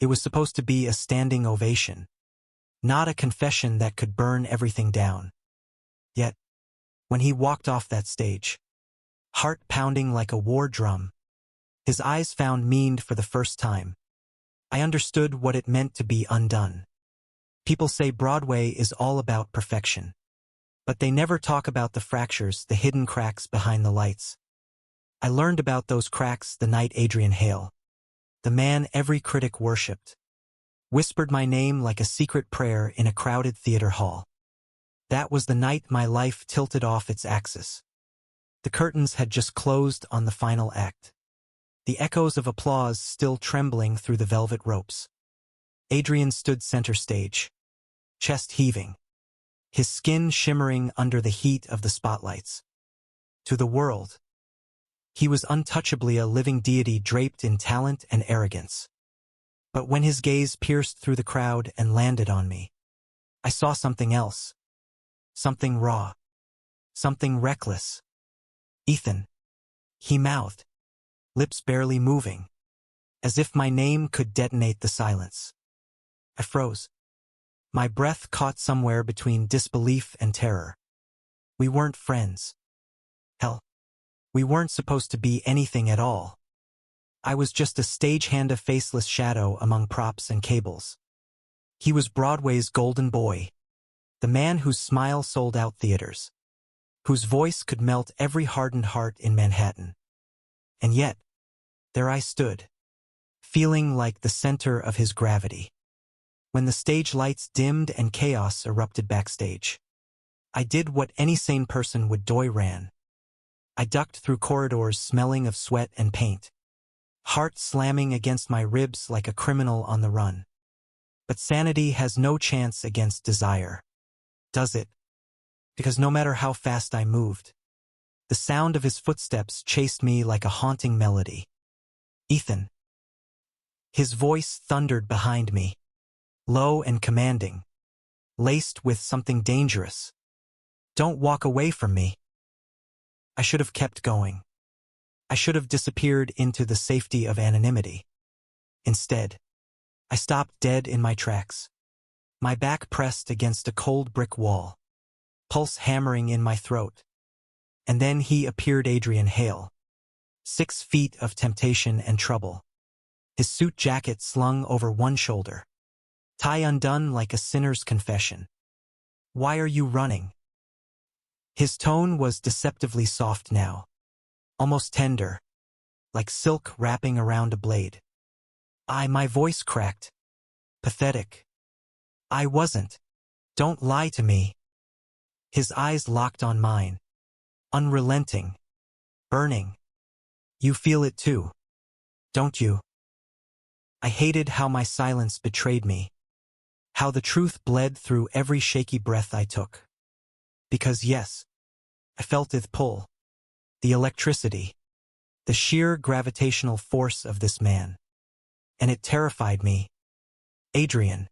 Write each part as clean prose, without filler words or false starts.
It was supposed to be a standing ovation, not a confession that could burn everything down. Yet, when he walked off that stage, heart pounding like a war drum, his eyes found me for the first time, I understood what it meant to be undone. People say Broadway is all about perfection, but they never talk about the fractures, the hidden cracks behind the lights. I learned about those cracks the night Adrian Hale, the man every critic worshipped, whispered my name like a secret prayer in a crowded theater hall. That was the night my life tilted off its axis. The curtains had just closed on the final act, the echoes of applause still trembling through the velvet ropes. Adrian stood center stage, chest heaving, his skin shimmering under the heat of the spotlights. To the world, he was untouchably a living deity draped in talent and arrogance. But when his gaze pierced through the crowd and landed on me, I saw something else. Something raw. Something reckless. "Ethan," he mouthed, lips barely moving, as if my name could detonate the silence. I froze. My breath caught somewhere between disbelief and terror. We weren't friends. Hell, we weren't supposed to be anything at all. I was just a stagehand, a faceless shadow among props and cables. He was Broadway's golden boy, the man whose smile sold out theaters, whose voice could melt every hardened heart in Manhattan. And yet, there I stood, feeling like the center of his gravity. When the stage lights dimmed and chaos erupted backstage, I did what any sane person would do: ran. I ducked through corridors smelling of sweat and paint, heart slamming against my ribs like a criminal on the run. But sanity has no chance against desire, does it? Because no matter how fast I moved, the sound of his footsteps chased me like a haunting melody. "Ethan." His voice thundered behind me, low and commanding, laced with something dangerous. "Don't walk away from me." I should have kept going. I should have disappeared into the safety of anonymity. Instead, I stopped dead in my tracks, my back pressed against a cold brick wall, pulse hammering in my throat. And then he appeared, Adrian Hale, 6 feet of temptation and trouble, his suit jacket slung over one shoulder, tie undone like a sinner's confession. "Why are you running?" His tone was deceptively soft now, almost tender, like silk wrapping around a blade. My voice cracked. Pathetic. "I wasn't. Don't lie to me." His eyes locked on mine, unrelenting, burning. "You feel it too, don't you?" I hated how my silence betrayed me, how the truth bled through every shaky breath I took. Because yes, I felt the pull, the electricity, the sheer gravitational force of this man. And it terrified me. "Adrian,"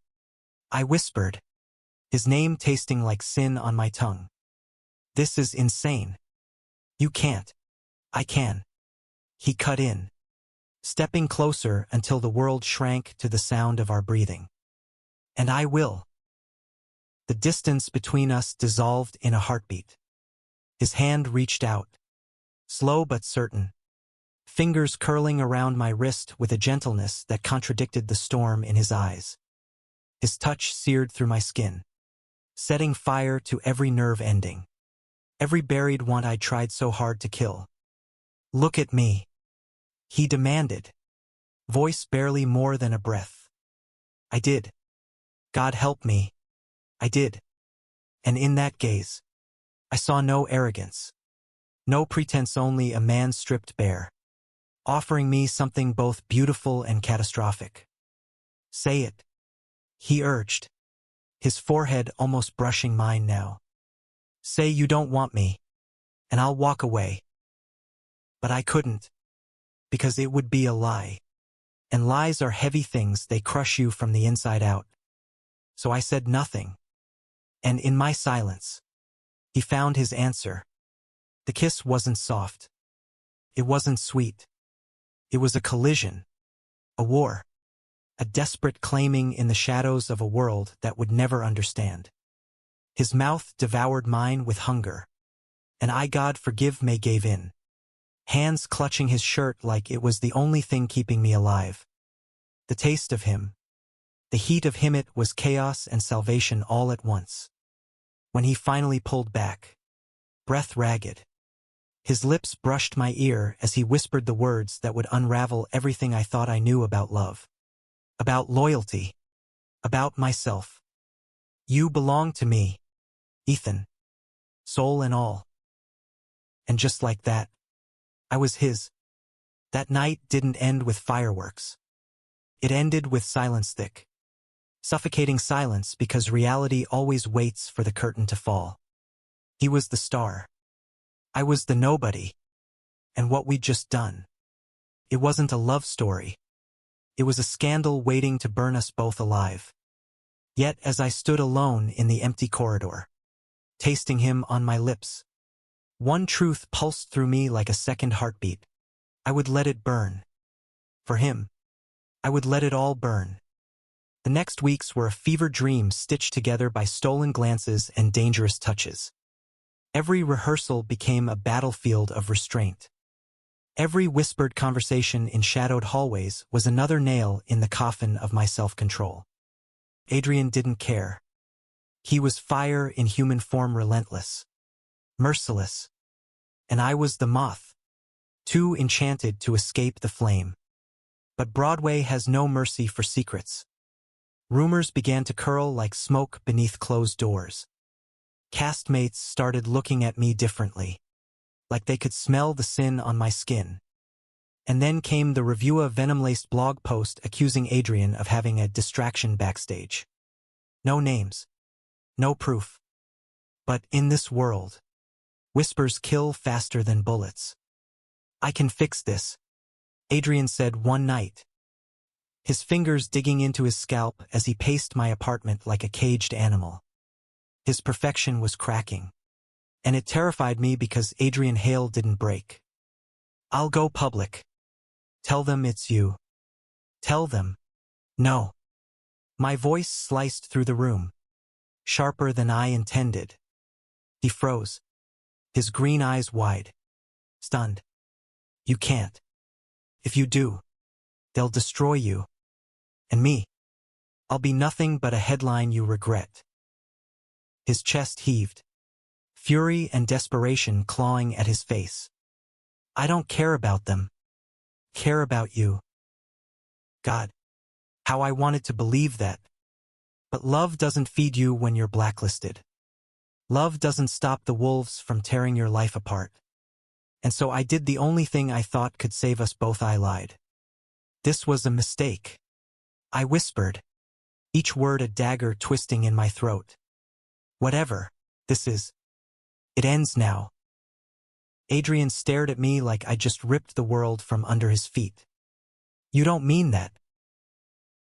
I whispered, his name tasting like sin on my tongue. "This is insane. You can't." "I can." He cut in, stepping closer until the world shrank to the sound of our breathing. "And I will." The distance between us dissolved in a heartbeat. His hand reached out, slow but certain, fingers curling around my wrist with a gentleness that contradicted the storm in his eyes. His touch seared through my skin, setting fire to every nerve ending, every buried want I tried so hard to kill. "Look at me," he demanded, voice barely more than a breath. I did. God help me, I did. And in that gaze, I saw no arrogance, no pretense, only a man stripped bare, offering me something both beautiful and catastrophic. "Say it," he urged, his forehead almost brushing mine now. "Say you don't want me, and I'll walk away." But I couldn't, because it would be a lie. And lies are heavy things, they crush you from the inside out. So I said nothing. And in my silence, he found his answer. The kiss wasn't soft. It wasn't sweet. It was a collision. A war. a desperate claiming in the shadows of a world that would never understand. His mouth devoured mine with hunger, and I, God forgive me, gave in, hands clutching his shirt like it was the only thing keeping me alive. The taste of him, the heat of him, it was chaos and salvation all at once. When he finally pulled back, breath ragged, his lips brushed my ear as he whispered the words that would unravel everything I thought I knew about love, about loyalty, about myself. You belong to me, Ethan, soul and all. And just like that, I was his. That night didn't end with fireworks. It ended with silence, thick, suffocating silence, because reality always waits for the curtain to fall. He was the star. I was the nobody. And what we'd just done, it wasn't a love story. It was a scandal waiting to burn us both alive. Yet as I stood alone in the empty corridor, tasting him on my lips, one truth pulsed through me like a second heartbeat. I would let it burn. For him, I would let it all burn. The next weeks were a fever dream stitched together by stolen glances and dangerous touches. Every rehearsal became a battlefield of restraint. Every whispered conversation in shadowed hallways was another nail in the coffin of my self-control. Adrian didn't care. He was fire in human form, relentless, merciless. And I was the moth, too enchanted to escape the flame. But Broadway has no mercy for secrets. Rumors began to curl like smoke beneath closed doors. Castmates started looking at me differently, like they could smell the sin on my skin. And then came the reviewer venom-laced blog post accusing Adrian of having a distraction backstage. No names, no proof. But in this world, whispers kill faster than bullets. I can fix this, Adrian said one night, his fingers digging into his scalp as he paced my apartment like a caged animal. His perfection was cracking, and it terrified me because Adrian Hale didn't break. I'll go public. Tell them it's you. Tell them. No. My voice sliced through the room, sharper than I intended. He froze, his green eyes wide, stunned. You can't. If you do, they'll destroy you. And me. I'll be nothing but a headline you regret. His chest heaved, fury and desperation clawing at his face. I don't care about them. Care about you. God, how I wanted to believe that. But love doesn't feed you when you're blacklisted. Love doesn't stop the wolves from tearing your life apart. And so I did the only thing I thought could save us both. I lied. This was a mistake. I whispered, each word a dagger twisting in my throat. Whatever this is, it ends now. Adrian stared at me like I just ripped the world from under his feet. You don't mean that.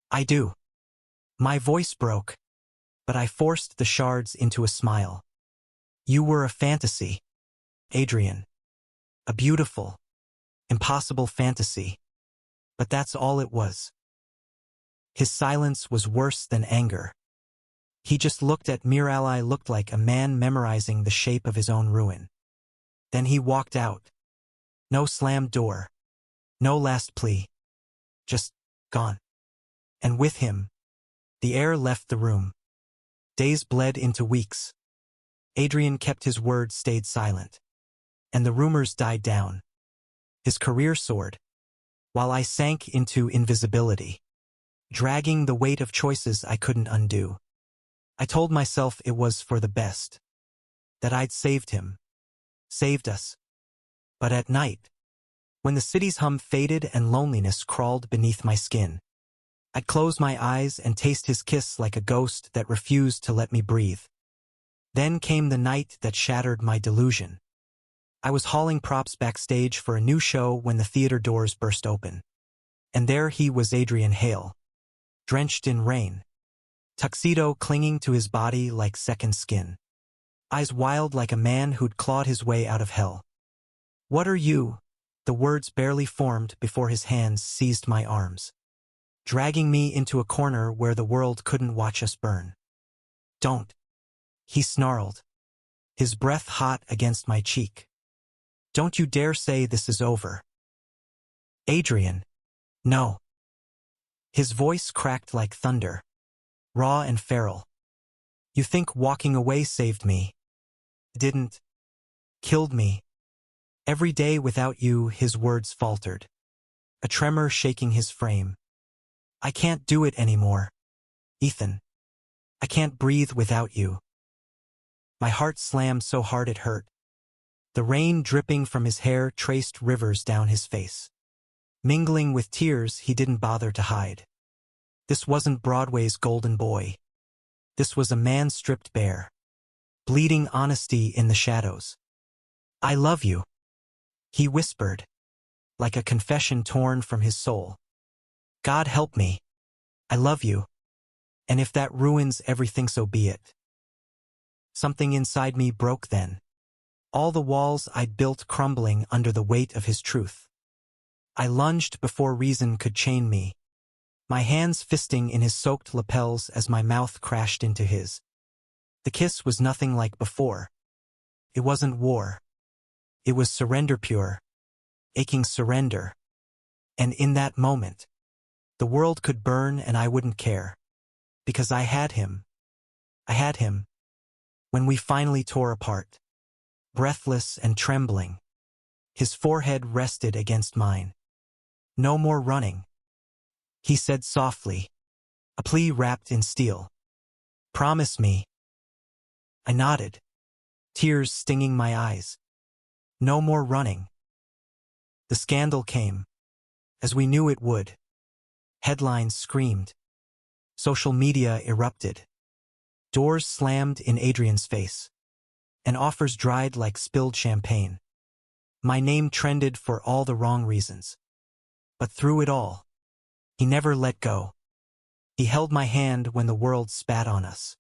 I do. My voice broke, but I forced the shards into a smile. You were a fantasy, Adrian. A beautiful, impossible fantasy. But that's all it was. His silence was worse than anger. He just looked at me. I looked like a man memorizing the shape of his own ruin. Then he walked out. No slammed door. No last plea. Just gone. And with him, the air left the room. Days bled into weeks. Adrian kept his word, stayed silent. And the rumors died down. His career soared, while I sank into invisibility, dragging the weight of choices I couldn't undo. I told myself it was for the best, that I'd saved him, saved us. But at night, when the city's hum faded and loneliness crawled beneath my skin, I'd close my eyes and taste his kiss like a ghost that refused to let me breathe. Then came the night that shattered my delusion. I was hauling props backstage for a new show when the theater doors burst open. And there he was, Adrian Hale, drenched in rain, tuxedo clinging to his body like second skin, eyes wild like a man who'd clawed his way out of hell. What are you? The words barely formed before his hands seized my arms. dragging me into a corner where the world couldn't watch us burn. Don't, he snarled, his breath hot against my cheek. Don't you dare say this is over. Adrian, no. His voice cracked like thunder, raw and feral. You think walking away saved me? Didn't. Killed me. Every day without you, his words faltered, a tremor shaking his frame. I can't do it anymore, Ethan. I can't breathe without you. My heart slammed so hard it hurt. The rain dripping from his hair traced rivers down his face, mingling with tears he didn't bother to hide. This wasn't Broadway's golden boy. This was a man stripped bare, bleeding honesty in the shadows. I love you, he whispered, like a confession torn from his soul. God help me. I love you. And if that ruins everything, so be it. Something inside me broke then, all the walls I'd built crumbling under the weight of his truth. I lunged before reason could chain me, my hands fisting in his soaked lapels as my mouth crashed into his. The kiss was nothing like before. It wasn't war. It was surrender, pure, aching surrender. And in that moment, the world could burn and I wouldn't care. Because I had him. I had him. When we finally tore apart, breathless and trembling, his forehead rested against mine. No more running, he said softly, a plea wrapped in steel. Promise me. I nodded, tears stinging my eyes. No more running. The scandal came, as we knew it would. Headlines screamed. Social media erupted. Doors slammed in Adrian's face, and offers dried like spilled champagne. My name trended for all the wrong reasons. But through it all, he never let go. He held my hand when the world spat on us.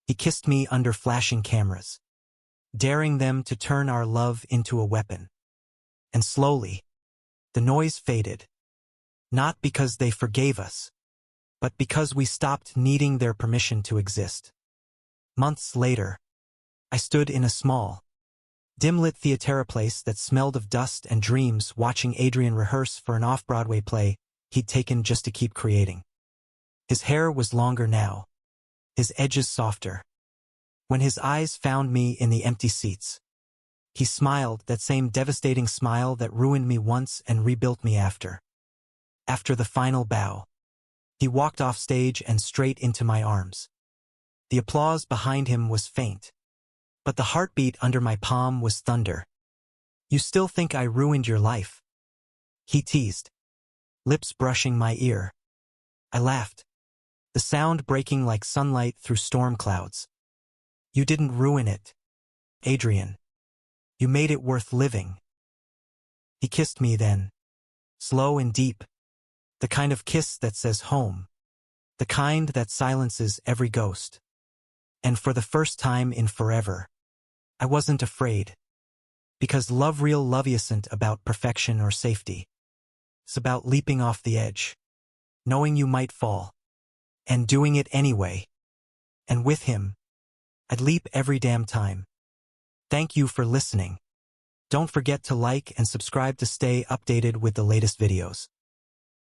He kissed me under flashing cameras, daring them to turn our love into a weapon. And slowly, the noise faded. Not because they forgave us, but because we stopped needing their permission to exist. Months later, I stood in a small, dim-lit theater place that smelled of dust and dreams, watching Adrian rehearse for an off-Broadway play he'd taken just to keep creating. His hair was longer now, his edges softer. When his eyes found me in the empty seats, he smiled, that same devastating smile that ruined me once and rebuilt me after. After the final bow, he walked off stage and straight into my arms. The applause behind him was faint, but the heartbeat under my palm was thunder. You still think I ruined your life? He teased, lips brushing my ear. I laughed, the sound breaking like sunlight through storm clouds. You didn't ruin it, Adrian. You made it worth living. He kissed me then, slow and deep, the kind of kiss that says home, the kind that silences every ghost. And for the first time in forever, I wasn't afraid. Because real love isn't about perfection or safety. It's about leaping off the edge, knowing you might fall, and doing it anyway. And with him, I'd leap every damn time. Thank you for listening. Don't forget to like and subscribe to stay updated with the latest videos.